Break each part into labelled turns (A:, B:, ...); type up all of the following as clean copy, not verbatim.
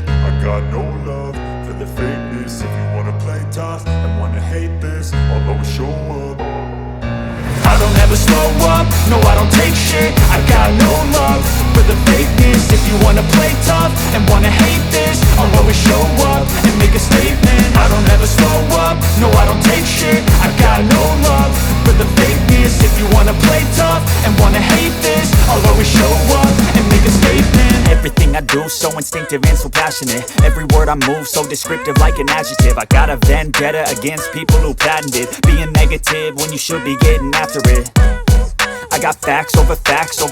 A: I got no love for the fakeness. If you wanna play tough and wanna hate this, I'll always show up. I don't ever slow up, no I don't take shit. I got no love for the fakeness. If you wanna play tough and wanna hate this, I'll always show up and make a statement. I don't ever slow up, no I don't take shit. I got no love for the fakeness. If you wanna play tough and wanna hate this, I'll always show up and make a statement.
B: Everything I do so instinctive and so passionate. Every word I move so descriptive like an adjective. I got a vendetta against people who patented being negative when you should be getting after it. I got facts over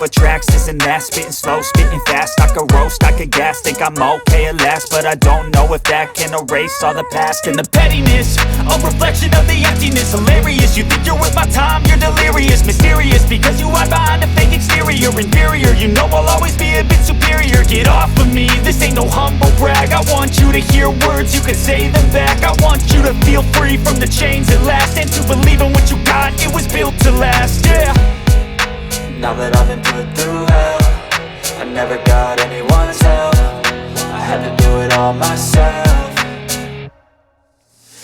B: tracks, this and that. Spitting slow, spitting fast, I could roast, I could gas. Think I'm okay at last, but I don't know if that can erase all the past. And the pettiness, a reflection of the emptiness. Hilarious, you think you're worth my time, you're delirious. Mysterious, because you hide behind a fake exterior. Inferior, you know I'll always be a bit superior. Get off of me, this ain't no humble brag. I want you to hear words, you can say them back. I want you to feel free from the chains at last, and to believe in what you got, it was built to last, yeah.
C: Now that I've been put through hell, I never got anyone's help. I had to do it all myself.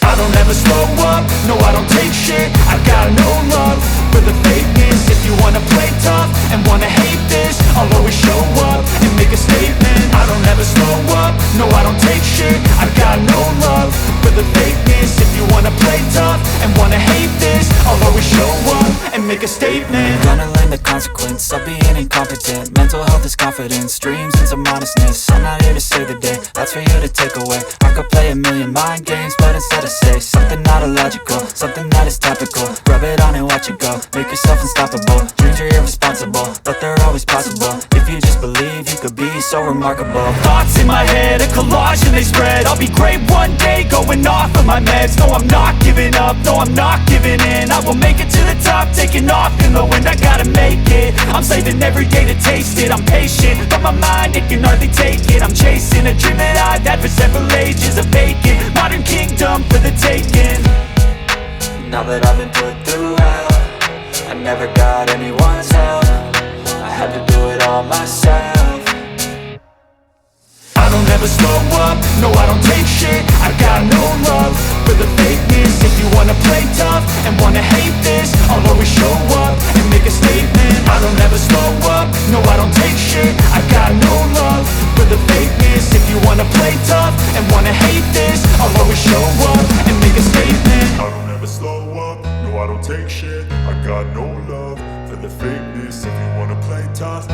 A: I don't ever slow up, no I don't take shit. I got no love for the fakeness. If you wanna play tough and wanna hate this, I'll always show up and make a statement. I don't ever slow up, no I don't take shit. I got no love for the fakeness. If you wanna play tough and wanna hate this, I'll always show up and make a statement.
C: Gonna learn the consequence of being incompetent. Mental health is confidence, dreams and some modestness. I'm not here to save the day, that's for you to take away. I could play a million mind games, but instead I say something not illogical, something that is topical. Rub it on and watch it go, make yourself unstoppable. Dreams are irresponsible, but they're always possible. If you just believe, you could be so remarkable.
B: Thoughts in my head, a collage and they spread. I'll be great one day, going off of my meds. No, I'm not giving up, no, I'm not giving in. I will make it to the top, taking off in the wind. I gotta make it, I'm saving every day to taste it. I'm patient, but my mind, it can hardly take it. I'm chasing a dream that I've had for several ages. A vacant, modern kingdom for the taking.
C: Now that I've been put through hell, I never got anyone's help. I had to do it all myself.
A: I don't ever slow up, no I don't take shit. I got no love for the fakeness. If you wanna play tough and wanna hate this, I'll always show up and make a statement. I don't ever slow up, no I don't take shit. I